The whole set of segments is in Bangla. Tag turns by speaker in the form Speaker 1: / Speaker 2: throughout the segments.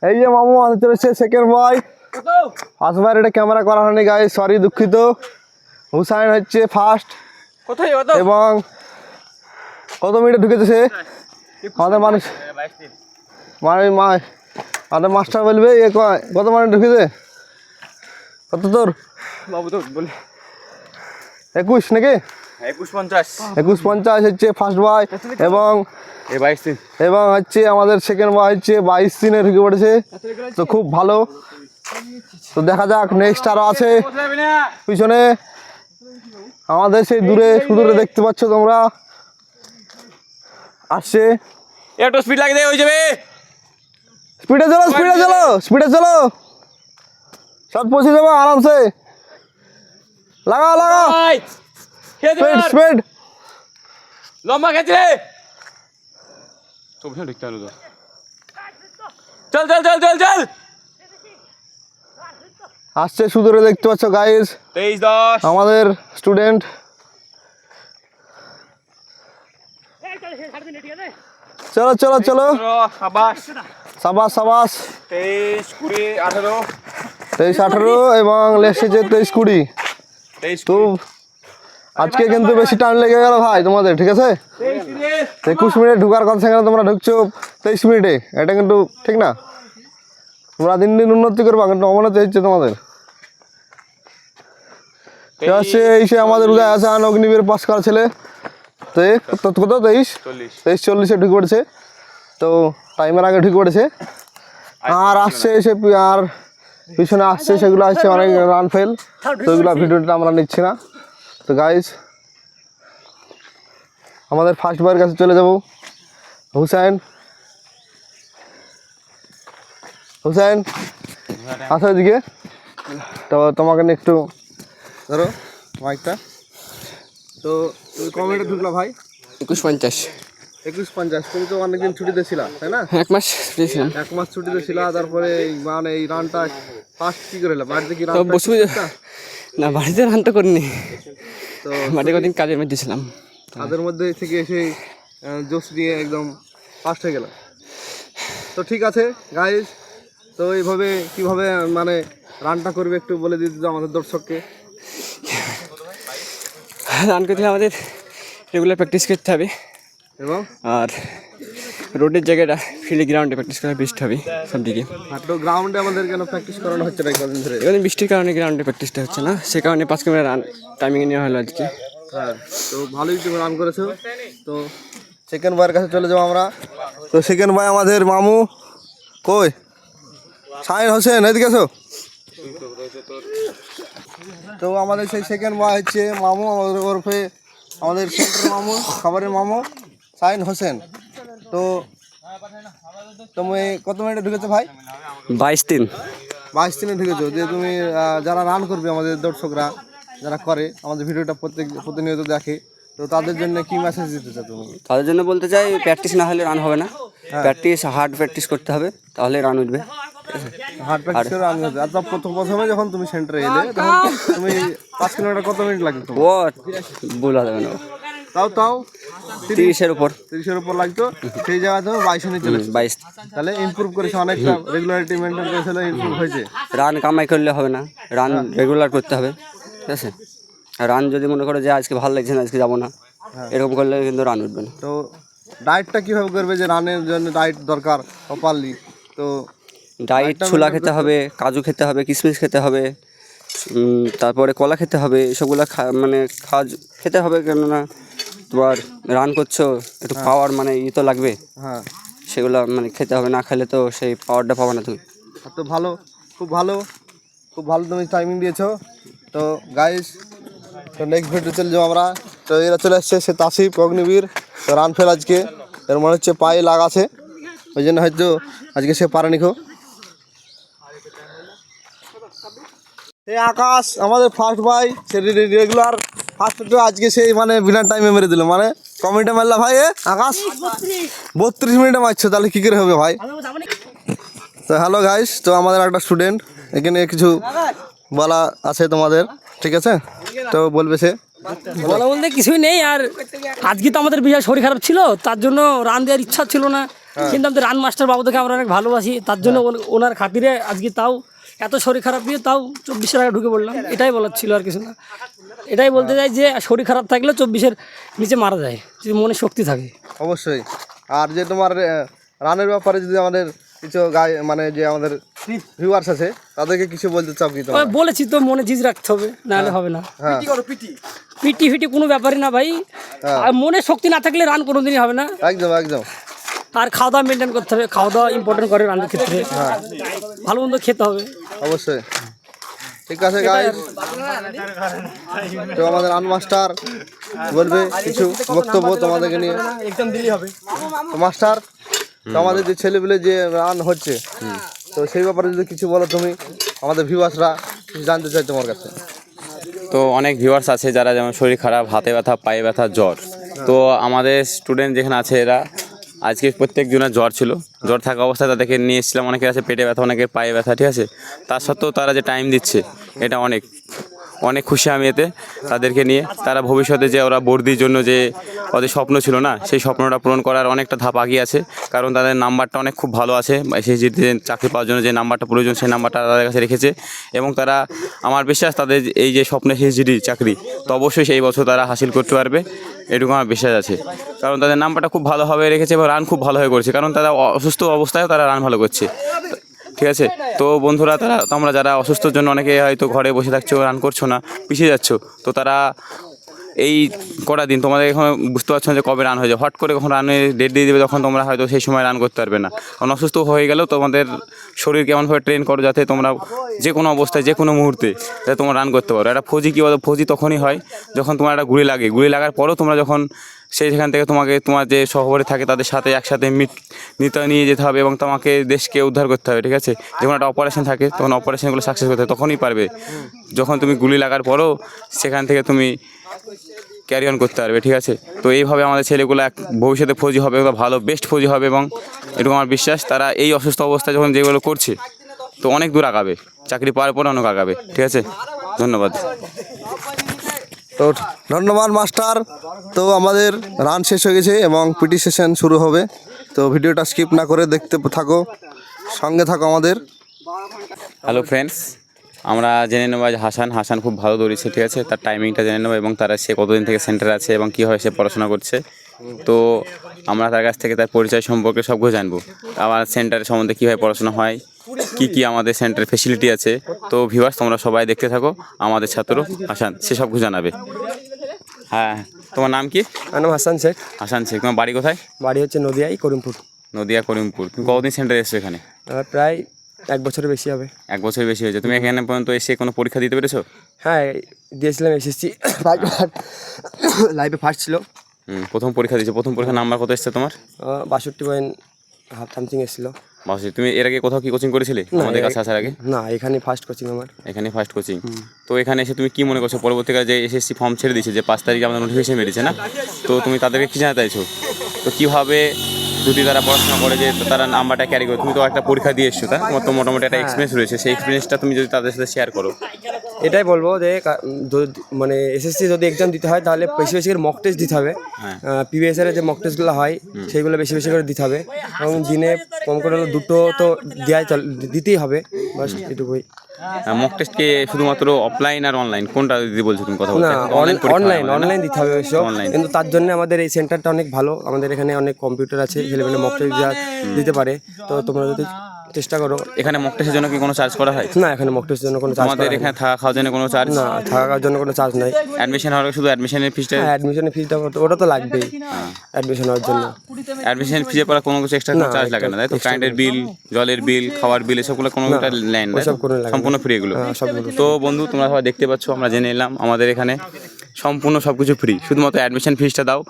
Speaker 1: এই যে মামু আমাদের চলেছে সেকেন্ড বয়। ফার্স্ট বয়ের এটা ক্যামেরা করা হয়নি গাইস, সরি দুঃখিত। হুসাইন হচ্ছে ফার্স্ট এবং কত মিনিটে ঢুকেছে সে আমাদের মানুষ আমাদের মাস্টার বলবে কত মিনিট ঢুকেছে, কত তোর
Speaker 2: বাবু তো বলে
Speaker 1: 21 নাকি 21:50 হচ্ছে ফার্স্ট বয় এবং এবং হচ্ছে আমাদের সেকেন্ড বয় হচ্ছে 22 ঢুকে পড়েছে। তো খুব ভালো, তো দেখা যাক নেক্সট আরও আছে পিছনে আমাদের সেই দূরে সুদূরে দেখতে পাচ্ছ তোমরা আসছে।
Speaker 2: একটু স্পিড লাগে হয়ে যাবে,
Speaker 1: স্পিডে চলো স্পিডে চলো স্পিডে চলো, সব পৌঁছে যাবো আরামসে। লাগাও লাগাও স্পিড স্পিড,
Speaker 2: লম্বা খেতে তো দেখতে হলো তো। চল চল চল চল চল
Speaker 1: আসছে সুদূরে দেখতে পাচ্ছ গাইস
Speaker 2: 23-10
Speaker 1: আমাদের স্টুডেন্ট। চলো চলো চলো
Speaker 2: সাবাস
Speaker 1: সাবাস সাবাস।
Speaker 2: 23-20-18
Speaker 1: 23-18 এবং লেসেছে 23-20। তো আজকে কিন্তু বেশি টাইম লেগে গেল ভাই তোমাদের, ঠিক আছে? 21 মিনিট ঢুকার কথা, সেখানে তোমরা ঢুকছো 23 মিনিটে, এটা কিন্তু ঠিক না। তোমরা দিন দিন উন্নতি করবা, কিন্তু অবনতি হচ্ছে তোমাদের। এই সে আমাদের উদয় হাসান অগ্নিবীর পাস করা ছেলে, তো কত 23-40 ঢুকে পড়েছে, তো টাইমের আগে ঢুকে পড়েছে। আর আসছে এসে আর পিছনে আসছে সেগুলো আসছে অনেক রান ফেল, তো ওইগুলো ভিডিওটা আমরা নিচ্ছি না। তো গাইজ আমাদের ফার্স্ট বয়ের কাছে চলে যাব। হুসাইন হুসাইন আসো এদিকে, তো তোমাকে নিয়ে একটু ধরো মাইকটা। তো তুমি কমেন্টে ঢুকলা ভাই
Speaker 3: 21:50
Speaker 1: 21:50। তুমি তো অনেকদিন ছুটিতে ছিলা তাই না?
Speaker 3: 1 মাস ছুটি ছিলাম।
Speaker 1: 1 মাস ছুটিতে ছিলা, তারপরে মানে এই রানটা ফার্স্ট কি করে এলা? বাড়িতে কি রান
Speaker 3: তো বসে না, বাড়িতে রান তো করিনি,
Speaker 1: তো
Speaker 3: বাড়িতে কদিন কাজের মধ্যে ছিলাম,
Speaker 1: তাদের মধ্যে থেকে এসে জোশ নিয়ে একদম ফার্স্ট হয়ে গেল। তো ঠিক আছে গাইজ, তো এইভাবে কীভাবে মানে রানটা করবে একটু বলে দিতে তো আমাদের দর্শককে।
Speaker 3: রান করতে হলে আমাদের রেগুলার প্র্যাকটিস করতে হবে,
Speaker 1: এবং
Speaker 3: আর রোডের জায়গাটা ফিল্ড গ্রাউন্ডে প্র্যাকটিস করা বেস্ট হবে সব দিকে।
Speaker 1: তো গ্রাউন্ডে আমাদের কেন প্র্যাকটিস করানো হচ্ছে না কদিন ধরে?
Speaker 3: এখন বৃষ্টির কারণে গ্রাউন্ডে প্র্যাকটিসটা হচ্ছে না, সে কারণে 5 কিলোমিটার রান টাইমিং নেওয়া হলো আজকে।
Speaker 1: হ্যাঁ, তো ভালোই তুমি রান করেছো। তো সেকেন্ড বয়ের কাছে চলে যাবো আমরা। তো সেকেন্ড বয় আমাদের মামু কই, শাহিন হোসেন, এদিকে এসো। তো আমাদের সেই সেকেন্ড বয় হচ্ছে মামু, আমাদের ওরফে আমাদের সেন্টারের মামু, খাবারের মামু শাহিন হোসেন। তো তুমি কত মিনিটে ঢুকেছো ভাই?
Speaker 3: 22-3
Speaker 1: ঢুকেছো। যে তুমি যারা রান করবে আমাদের দর্শকরা যারা করে আমাদের ভিডিওটা প্রতিনিয়ত দেখে, তো তাদের জন্য কি মেসেজ দিতে চাও তুমি?
Speaker 3: তাদের জন্য বলতে চাই, প্র্যাকটিস না হলে রান হবে না, প্র্যাকটিস হার্ড প্র্যাকটিস করতে হবে, তাহলে রান উঠবে।
Speaker 1: হার্ড প্র্যাকটিস করে রান করতে। আর প্রথমে যখন তুমি সেন্টারে এলে তখন তুমি 5 কিলোমিটার কত মিনিট লাগতো তোমার?
Speaker 3: ও বলা যাবে না,
Speaker 1: তাও
Speaker 3: 30-এর উপর
Speaker 1: লাগতো, সেই জায়গায় তুমি 22 চলে
Speaker 3: 22।
Speaker 1: তাহলে ইমপ্রুভ করেছে অনেকটা, রেগুলারিটি মেনটেন করেছে, ইমপ্রুভ হয়েছে।
Speaker 3: রান কামাই করলে হবে না, রান রেগুলার করতে হবে, ঠিক আছে? রান যদি মনে করো যে আজকে ভালো লাগছে না, আজকে যাবো না, এরকম করলে কিন্তু রান উঠবে না।
Speaker 1: তো ডায়েটটা কীভাবে করবে, যে রানের জন্য ডায়েট দরকার প্রপারলি? তো
Speaker 3: ডায়েট ছোলা খেতে হবে, কাজু খেতে হবে, কিশমিশ খেতে হবে, তারপরে কলা খেতে হবে, এসবগুলো মানে খেতে হবে, কেননা তোমার রান করছো একটু পাওয়ার মানে তো লাগবে।
Speaker 1: হ্যাঁ,
Speaker 3: সেগুলো মানে খেতে হবে, না খেলে তো সেই পাওয়ারটা পাবে না তুমি।
Speaker 1: তো ভালো, খুব ভালো তুমি টাইমিং দিয়েছো। তো গাইস, তো নেক্সট ভিডিও চলে যাবো আমরা। তো এরা চলে আসছে সে তাসিফ অগ্নিবীর, তো রান ফেল আজকে এর মনে হচ্ছে পায়ে লাগা আছে, ওই জন্য হয়তো আজকে সে পারেনি। এই আকাশ আমাদের ফার্স্ট ভাই, সে রেগুলার ফার্স্ট, তো আজকে সেই মানে বিনা টাইমে মেরে দিল, মানে কমেন্টে মারলা ভাই। আকাশ 32 মিনিটে মারছো, তাহলে কী করে হবে ভাই? তো হ্যালো গাইস, তো আমাদের একটা স্টুডেন্ট এখানে কিছু বলা আছে তোমাদের, ঠিক আছে? তো বলবে সে।
Speaker 4: বলা বলতে কিছুই নেই, আর আজকে তো আমাদের বিশাল শরীর খারাপ ছিল, তার জন্য রান দেওয়ার ইচ্ছা ছিল না, কিন্তু আমাদের রান মাস্টার বাবুদেরকে আমরা অনেক ভালোবাসি, তার জন্য ওনার খাতিরে আজকে তাও এত শরীর খারাপ দিয়ে তাও 24-এর আগে ঢুকে পড়লাম। এটাই বলার ছিল, আর কিছু না। এটাই বলতে চাই যে শরীর খারাপ থাকলে 24-এর নিচে মারা যায়, যদি মনে শক্তি থাকে।
Speaker 1: অবশ্যই। আর যে তোমার রানের ব্যাপারে যদি আমাদের কিছু মানে যে আমাদের ভিউয়ার্স আছে তাদেরকে কিছু বলতে চাও কি তোমরা?
Speaker 4: বলেছি তো, মনে জিজ রাখতে হবে, নাহলে হবে না।
Speaker 1: হ্যাঁ,
Speaker 4: পিটি ফিটি কোনো ব্যাপারই না ভাই, আর মনে শক্তি না থাকলে রান কোনোদিনই হবে না।
Speaker 1: একদম একদম।
Speaker 4: আর খাওয়া দাওয়া মেনটেন করতে হবে, খাওয়া দাওয়া ইম্পর্টেন্ট করে রানের ক্ষেত্রে। ভালো মন্দ খেতে হবে
Speaker 1: অবশ্যই। ঠিক আছে গাইস, তো আমাদের রান মাস্টার বলবে কিছু বক্তব্য তোমাদেরকে নিয়ে।
Speaker 4: একদম দিলেই হবে
Speaker 1: তো মাস্টার, তো আমাদের যে ছেলেপিলে যে রান হচ্ছে, তো সেই ব্যাপারে যদি কিছু বলো তুমি, আমাদের ভিউয়ার্সরা কিছু জানতে চাই তোমার কাছে।
Speaker 2: তো অনেক ভিউয়ার্স আছে যারা যেমন শরীর খারাপ, হাতে ব্যথা, পায়ে ব্যথা, জ্বর। তো আমাদের স্টুডেন্ট যেখানে আছে এরা আজকে প্রত্যেকজনের জ্বর ছিল, জ্বর থাকা অবস্থায় তাদেরকে নিয়ে এসেছিলাম। অনেকের আছে পেটে ব্যথা, অনেকের পায়ে ব্যথা, ঠিক আছে। তার সত্ত্বেও তারা যে টাইম দিচ্ছে, এটা অনেক অনেক খুশি আমি এতে তাদেরকে নিয়ে। তারা ভবিষ্যতে যে ওরা বর্দির জন্য যে ওদের স্বপ্ন ছিল না, সেই স্বপ্নটা পূরণ করার অনেকটা ধাপ আগিয়ে আছে, কারণ তাদের নাম্বারটা অনেক খুব ভালো আছে। সেই যে চাকরি পাওয়ার জন্য যে নাম্বারটা প্রয়োজন, সেই নাম্বারটা তাদের কাছে রেখেছে। এবং তারা, আমার বিশ্বাস, তাদের এই যে স্বপ্নের HGD চাকরি, তো অবশ্যই সেই বছর তারা হাসিল করতে পারবে, এটুকু আমার বিশ্বাস আছে। কারণ তাদের নাম্বারটা খুব ভালোভাবে রেখেছে এবং রান খুব ভালোভাবে করছে, কারণ তারা অসুস্থ অবস্থায়ও তারা রান ভালো করছে, ঠিক আছে। তো বন্ধুরা, তোমরা যারা অসুস্থর জন্য অনেকে হয়তো ঘরে বসে থাকছো, রান করছো না, পিছিয়ে যাচ্ছ, তো তারা এই কটা দিন তোমাদের এখন বুঝতে পারছো না যে কবে রান হয়ে যায়। হট করে কখন রানের ডেট দিয়ে দেবে, তখন তোমরা হয়তো সেই সময় রান করতে পারবে না। কারণ অসুস্থ হয়ে গেলেও তোমাদের শরীর কেমনভাবে ট্রেন করো যাতে তোমরা যে কোনো অবস্থায়, যে কোনো মুহূর্তে যাতে তোমরা রান করতে পারো। একটা ফৌজি কী বলো, ফৌজি তখনই হয় যখন তোমার একটা গুলি লাগে, গুলি লাগার পরও তোমরা যখন সেখান থেকে তোমার যে সহবারে থাকে তাদের সাথে একসাথে নিয়ে যেতে হবে এবং তোমাকে দেশকে উদ্ধার করতে হবে, ঠিক আছে। যখন একটা অপারেশন থাকে তখন অপারেশনগুলো সাকসেস করতে হবে, তখনই পারবে। যখন তুমি গুলি লাগার পরও সেখান থেকে তুমি ক্যারি অন করতে পারবে, ঠিক আছে। তো এইভাবে আমাদের ছেলেগুলো ভবিষ্যতে ফৌজি হবে, ভালো বেস্ট ফৌজি হবে, এবং এরকম আমার বিশ্বাস তারা এই অসুস্থ অবস্থায় যখন যেগুলো করছে, তো অনেক দূর আগাবে, চাকরি পাওয়ার পরে অনেক আগাবে, ঠিক আছে। ধন্যবাদ।
Speaker 1: তো ধন্যবাদ মাস্টার। তো আমাদের রান শেষ হয়ে গেছে এবং পিটি সেশন শুরু হবে। তো ভিডিওটা স্কিপ না করে দেখতে থাকো, সঙ্গে থাকো আমাদের।
Speaker 2: হ্যালো ফ্রেন্ডস, আমরা জেনে নেবো আজ হাসান খুব ভালো দৌড়িয়েছে, ঠিক আছে। তার টাইমিংটা জেনে নেবো এবং সে কতদিন থেকে সেন্টারে আছে এবং কীভাবে সে পড়াশোনা করছে। তো আমরা তার কাছ থেকে তার পরিচয় সম্পর্কে সব কিছু জানবো, আমার সেন্টারের সম্বন্ধে কীভাবে পড়াশোনা হয়, কী আমাদের সেন্টারে ফেসিলিটি আছে। তো ভিউয়ার্স, তোমরা সবাই দেখতে থাকো, আমাদের ছাত্র হাসান সে সব কিছু জানাবে। হ্যাঁ, তোমার নাম কি?
Speaker 5: আমার নাম হাসান শেখ।
Speaker 2: হাসান শেখ। তোমার বাড়ি কোথায়?
Speaker 5: বাড়ি হচ্ছে নদিয়ায়, করিমপুর।
Speaker 2: নদিয়া, করিমপুর। তুমি কতদিন সেন্টারে এসছো এখানে?
Speaker 5: প্রায় 1 বছরের বেশি হবে।
Speaker 2: 1 বছরের বেশি হয়েছে। তুমি এখানে পর্যন্ত এসে কোনো পরীক্ষা দিতে পেরেছো?
Speaker 5: হ্যাঁ, দিয়েছিলাম এসএসসি লাইফে ফার্স্ট ছিল।
Speaker 2: প্রথম পরীক্ষা দিয়েছো। প্রথম পরীক্ষার নাম্বার কত এসছে তোমার?
Speaker 5: 62.5 সামথিং এসেছিলো।
Speaker 2: তুমি এর আগে কোথাও কি কোচিং করেছিলে আমাদের কাছে আসার আগে?
Speaker 5: না, এখানে ফার্স্ট কোচিং আমার।
Speaker 2: এখানে ফার্স্ট কোচিং। তো এখানে এসে তুমি কি মনে করছো, পরবর্তীকালে যে এসএসসি ফর্ম ছেড়ে দিয়েছে, যে 5 তারিখে আমাদের নোটিফিকেশন বেরিয়েছে না, তো তুমি তাদেরকে কী জানাতে চাইছো? তো কীভাবে যদি তারা পড়াশোনা করে যে তারা নাম্বারটা ক্যারি করে, তুমি তো একটা পরীক্ষা দিয়ে এসছো, তাই তোমার তো মোটামুটি একটা এক্সপিরিয়েন্স রয়েছে, সেই এক্সপিরিয়েন্সটা তুমি যদি তাদের সাথে শেয়ার করো।
Speaker 5: এটাই বলবো যে মানে এসএসসি যদি এক্সাম দিতে হয় তাহলে বেশি বেশি করে মক টেস্ট দিতে হবে। প্রিভিয়াস ইয়ারের যে মক টেস্টগুলো হয় সেইগুলো বেশি বেশি করে দিতে হবে, এবং দিনে কম করে হলো 2টো তো দিতেই হবে, বাস এটুকুই।
Speaker 2: মক টেস্ট কি শুধুমাত্র অফলাইন আর অনলাইন, কোনটা দিদি বলছো তুমি কথা
Speaker 5: না,
Speaker 2: বলছো?
Speaker 5: অনলাইন দিতে হবে অবশ্য, কিন্তু তার জন্য আমাদের এই সেন্টারটা অনেক ভালো। আমাদের এখানে অনেক কম্পিউটার আছে, ছেলেমেলে মক টেস্ট দিতে পারে। তো তোমরা যদি চেষ্টা করো।
Speaker 2: এখানে মক টেস্টের জন্য কি কোনো চার্জ করা হয়?
Speaker 5: না, এখানে মক টেস্টের জন্য কোনো চার্জ
Speaker 2: আমাদের এখানে থাকা খাওয়ার জন্য কোনো চার্জ?
Speaker 5: না, থাকার জন্য কোনো চার্জ নাই।
Speaker 2: অ্যাডমিশন হওয়ার শুধু অ্যাডমিশনের ফিসটা?
Speaker 5: হ্যাঁ, অ্যাডমিশনের ফিসটা ওটা তো লাগবেই অ্যাডমিশন হওয়ার জন্য।
Speaker 2: অ্যাডমিশন ফিজে পড়া কোনো কিছু এক্সট্রা চার্জ লাগে না, তাই তো? কারেন্টের বিল, জলের বিল, খাওয়ার বিল, এসবগুলো কোনো লাইন না, সম্পূর্ণ ফ্রি এগুলো। তো বন্ধু, তোমরা সবাই দেখতে পাচ্ছ, আমরা জেনে এলাম আমাদের এখানে সম্পূর্ণ সব কিছু ফ্রি, শুধুমাত্র অ্যাডমিশন ফিসটা দাও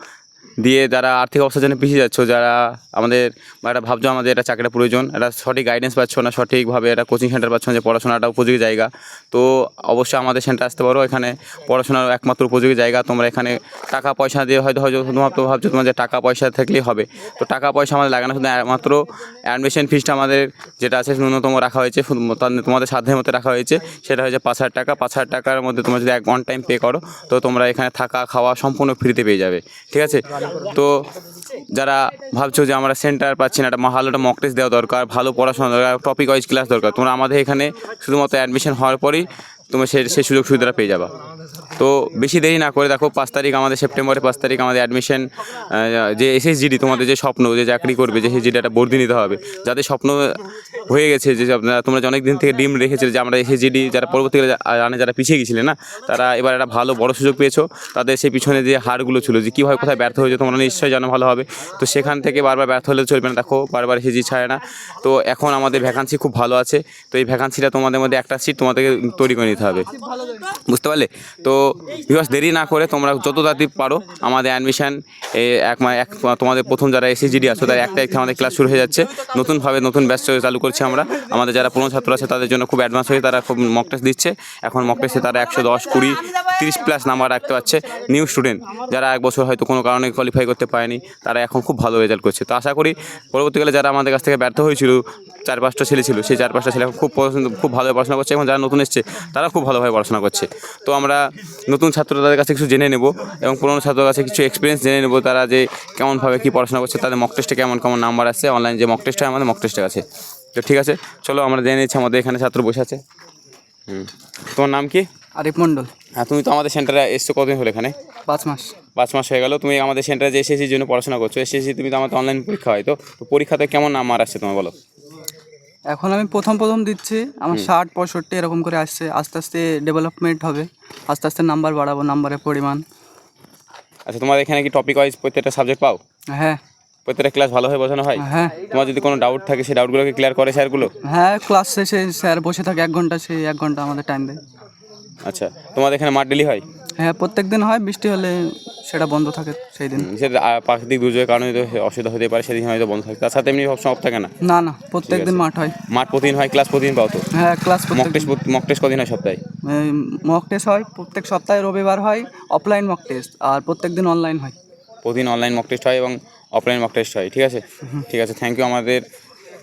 Speaker 2: দিয়ে। যারা আর্থিক অবস্থার জন্য পিছিয়ে যাচ্ছ, যারা আমাদের এটা ভাবছো আমাদের এটা চাকরিটা প্রয়োজন, এটা সঠিক গাইডেন্স পাচ্ছ না, সঠিকভাবে এটা কোচিং সেন্টার পাচ্ছ না যে পড়াশোনাটা উপযোগী জায়গা, তো অবশ্যই আমাদের সেন্টার আসতে পারো। এখানে পড়াশোনার একমাত্র উপযোগী জায়গা। তোমরা এখানে টাকা পয়সা দিয়ে হয়তো শুধুমাত্র ভাবছো তোমার যে টাকা পয়সা থাকলেই হবে, তো টাকা পয়সা আমাদের লাগে না, শুধু একমাত্র অ্যাডমিশন ফিসটা আমাদের যেটা আছে ন্যূনতম রাখা হয়েছে, তোমাদের সাধ্যের মধ্যে রাখা হয়েছে, সেটা হচ্ছে 5,000 টাকা। 5,000 টাকার মধ্যে তোমরা যদি 1 টাইম পে করো, তো তোমরা এখানে থাকা খাওয়া সম্পূর্ণ ফ্রিতে পেয়ে যাবে, ঠিক আছে। তো যারা ভাবছো যে আমরা সেন্টার পাচ্ছি না, একটা ভালো একটা মক টেস্ট দেওয়া দরকার, ভালো পড়াশোনা দরকার, টপিক ওয়াইজ ক্লাস দরকার, তোমরা আমাদের এখানে শুধুমাত্র অ্যাডমিশন হওয়ার পরেই তোমরা সেই সুযোগ সুবিধাটা পেয়ে যাবা। তো বেশি দেরি না করে দেখো, 5 তারিখ আমাদের সেপ্টেম্বরের 5 তারিখ আমাদের অ্যাডমিশন, যে এসএসজিডি তোমাদের যে স্বপ্ন যে চাকরি করবে, যে এসএসজিডি একটা ভর্তি নিতে হবে, যাদের স্বপ্ন হয়ে গেছে, যে তোমরা যে অনেক দিন থেকে ডিম রেখেছিলে যে আমরা এসএসজিডি, যারা পরবর্তীকালে যারা পিছিয়ে গেছিলে না, তারা এবার একটা ভালো বড় সুযোগ পেয়েছো। তাদের সেই পিছনে যে হারগুলো ছিল যে কীভাবে কোথায় ব্যর্থ হয়েছে তোমরা নিশ্চয়ই জানো ভালো হবে। তো সেখান থেকে বারবার ব্যর্থ হলে চলবে না, দেখো বারবার এসএসজি ছাড়ে না। তো এখন আমাদের ভ্যাকান্সি খুব ভালো আছে, তো এই ভ্যাকান্সিটা তোমাদের মধ্যে একটা সিট তোমাদেরকে তৈরি করে নিতে হবে, বুঝতে পারলে? তো ভিউয়ার্স, দেরি না করে তোমরা যত তাড়াতাড়ি পারো আমাদের অ্যাডমিশন তোমাদের প্রথম যারা এসএসজিডি আছো তার 1 তারিখ থেকে আমাদের ক্লাস শুরু হয়ে যাচ্ছে। নতুনভাবে নতুন ব্যাচ চালু করছি আমরা। আমাদের যারা পুরনো ছাত্র আছে তাদের জন্য খুব অ্যাডভান্স হয়ে তারা খুব মক টেস্ট দিচ্ছে। এখন মক টেস্টে তারা 110, 20, 30+ নাম্বার রাখতে পারছে। নিউ স্টুডেন্ট যারা 1 বছর হয়তো কোনো কারণে কোয়ালিফাই করতে পারেনি, তারা এখন খুব ভালো রেজাল্ট করছে। তো আশা করি পরবর্তীকালে যারা আমাদের কাছ থেকে ব্যর্থ হয়েছিল, 4-5টা ছেলে ছিল, সেই 4-5টা ছেলে এখন খুব ভালোভাবে পড়াশোনা করছে। এবং যারা নতুন এসছে তারা খুব ভালোভাবে পড়াশোনা করছে। তো আমরা নতুন ছাত্রদের কাছে কিছু জেনে নেব এবং পুরনো ছাত্রদের কাছে কিছু এক্সপিরিয়েন্স জেনে নেব, তারা যে কেমনভাবে কী পড়াশোনা করছে, তাদের মক টেস্টে কেমন কেমন নাম্বার আসছে, অনলাইন যে মক টেস্ট হয় আমাদের মক টেস্টের কাছে। তো ঠিক আছে, চলো আমরা জেনে নিচ্ছি। আমাদের এখানে ছাত্র বসে আছে। তোমার নাম কি?
Speaker 3: আরিফ মণ্ডল।
Speaker 2: হ্যাঁ, তুমি তো আমাদের সেন্টারে এসছো, কতদিন হলো এখানে?
Speaker 3: 5 মাস।
Speaker 2: 5 মাস হয়ে গেল। তুমি আমাদের সেন্টারে যে এসএসসির জন্য পড়াশোনা করছো, এসএসসি তুমি তো আমাদের অনলাইন পরীক্ষা হয়, তো পরীক্ষাতে কেমন নাম্বার আসছে তোমার বলো?
Speaker 6: এখন আমি প্রথম দিচ্ছি, আমার 60-65 এরকম করে আসছে। আস্তে আস্তে ডেভেলপমেন্ট হবে, আস্তে আস্তে নাম্বার বাড়াবো, নাম্বারের পরিমাণ।
Speaker 2: আচ্ছা, তোমার এখানে কি টপিক ওয়াইজ প্রত্যেকটা সাবজেক্ট পাও?
Speaker 6: হ্যাঁ
Speaker 2: প্রত্যেকটা ক্লাস ভালোভাবে বোঝানো হয়?
Speaker 6: হ্যাঁ
Speaker 2: তোমার যদি কোনো ডাউট থাকে সেই ডাউটগুলোকে ক্লিয়ার করে স্যারগুলো?
Speaker 6: হ্যাঁ, ক্লাস শেষে স্যার বসে থাকে 1 ঘন্টা, সেই 1 ঘন্টা আমাদের টাইম দেয়।
Speaker 2: আচ্ছা, তোমাদের এখানে মাঠ ডেলি হয়?
Speaker 6: হ্যাঁ, প্রত্যেক দিন হয়, বৃষ্টি হলে সেটা বন্ধ থাকে সেই দিন।
Speaker 2: সেটা প্রাকৃতিক দুর্যোগের কারণে তো অসুবিধা হতে পারে, সেদিন হয়তো বন্ধ থাকে। তার সাথে এমনি সবসময় অফ থাকে না?
Speaker 6: না না, প্রত্যেক দিন মাঠ হয়।
Speaker 2: মাঠ প্রতিদিন হয়, ক্লাস প্রতিদিন পাও তো?
Speaker 6: হ্যাঁ, ক্লাস
Speaker 2: মক টেস্ট কদিন হয় সপ্তাহে?
Speaker 6: মক টেস্ট হয় প্রত্যেক সপ্তাহে, রবিবার হয় অফলাইন মক টেস্ট, আর প্রত্যেক দিন অনলাইন হয়।
Speaker 2: প্রতিদিন অনলাইন মক টেস্ট হয় এবং অফলাইন মক টেস্ট হয়। ঠিক আছে, ঠিক আছে, থ্যাংক ইউ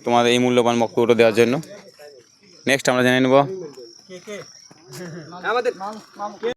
Speaker 2: তোমাদের এই মূল্যবান বক্তব্যটা দেওয়ার জন্য। নেক্সট আমরা জেনে নেব